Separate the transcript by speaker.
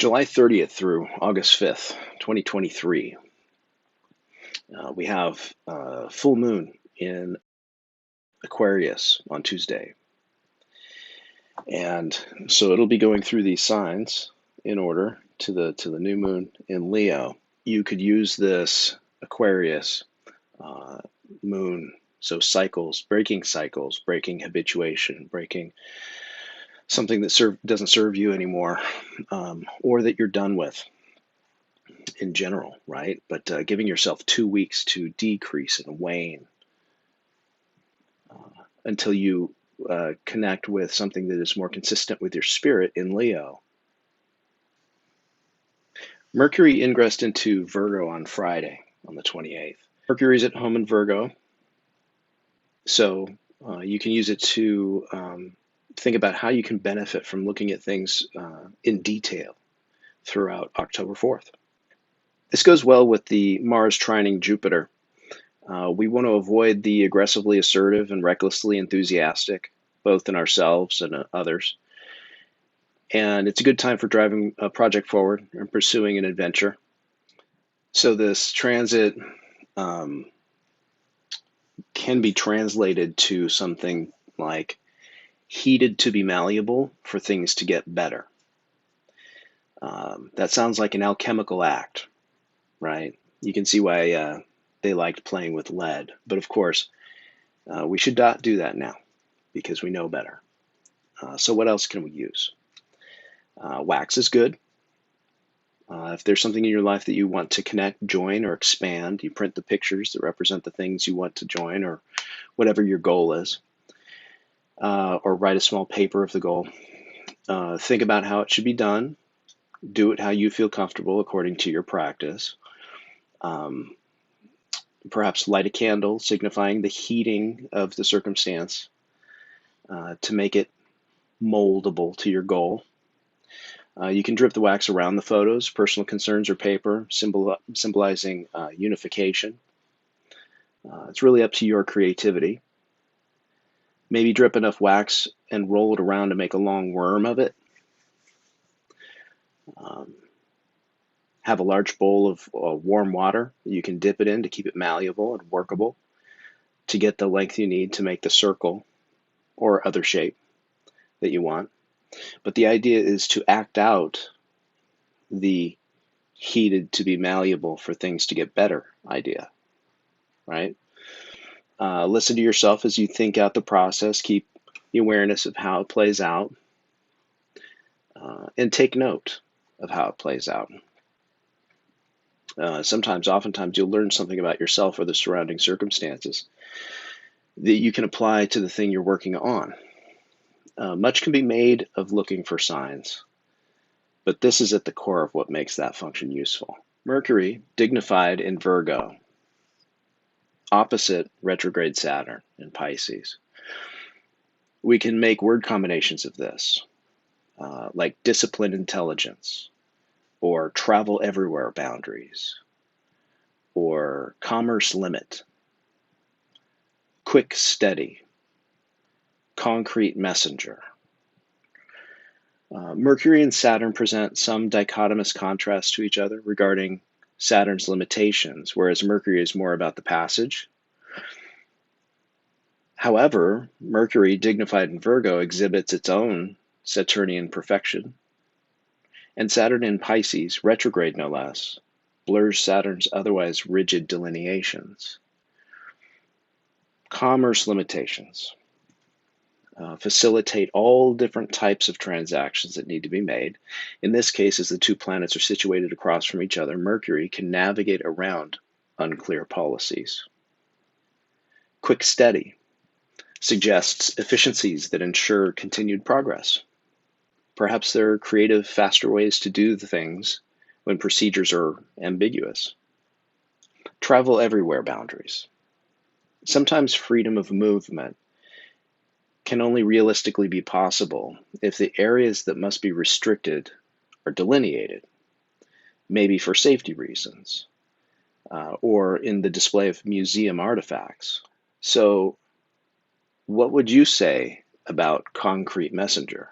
Speaker 1: July 30th through August 5th, 2023, we have full moon in Aquarius on Tuesday. And so it'll be going through these signs in order to the new moon in Leo. You could use this Aquarius moon, so cycles, breaking habituation, breaking something that doesn't serve you anymore, or that you're done with in general, right? But giving yourself 2 weeks to decrease and wane until you connect with something that is more consistent with your spirit in Leo. Mercury ingressed into Virgo on Friday, on the 28th. Mercury's at home in Virgo, so you can use it to think about how you can benefit from looking at things in detail throughout October 4th. This goes well with the Mars trining Jupiter. We want to avoid the aggressively assertive and recklessly enthusiastic, both in ourselves and others. And it's a good time for driving a project forward and pursuing an adventure. So this transit can be translated to something like heated to be malleable for things to get better. That sounds like an alchemical act, right? You can see why they liked playing with lead. But of course, we should not do that now because we know better. So what else can we use? Wax is good. If there's something in your life that you want to connect, join, or expand, you print the pictures that represent the things you want to join or whatever your goal is, or write a small paper of the goal. Think about how it should be done. Do it how you feel comfortable according to your practice. Perhaps light a candle signifying the heating of the circumstance to make it moldable to your goal. You can drip the wax around the photos, personal concerns, or paper, symbolizing unification. It's really up to your creativity. Maybe drip enough wax and roll it around to make a long worm of it. Have a large bowl of warm water you can dip it in to keep it malleable and workable to get the length you need to make the circle or other shape that you want. But the idea is to act out the heated to be malleable for things to get better idea, right? Listen to yourself as you think out the process. Keep the awareness of how it plays out, and take note of how it plays out. Oftentimes, you'll learn something about yourself or the surrounding circumstances that you can apply to the thing you're working on. Much can be made of looking for signs, but this is at the core of what makes that function useful. Mercury, dignified in Virgo, opposite retrograde Saturn in Pisces. We can make word combinations of this, like disciplined intelligence, or travel everywhere boundaries, or commerce limit, quick steady, concrete messenger. Mercury and Saturn present some dichotomous contrast to each other regarding Saturn's limitations, whereas Mercury is more about the passage. However, Mercury, dignified in Virgo, exhibits its own Saturnian perfection, and Saturn in Pisces, retrograde no less, blurs Saturn's otherwise rigid delineations. Commerce limitations facilitate all different types of transactions that need to be made. In this case, as the two planets are situated across from each other, Mercury can navigate around unclear policies. Quick steady suggests efficiencies that ensure continued progress. Perhaps there are creative, faster ways to do the things when procedures are ambiguous. Travel everywhere boundaries. Sometimes freedom of movement can only realistically be possible if the areas that must be restricted are delineated, maybe for safety reasons, or in the display of museum artifacts. So, what would you say about concrete messenger?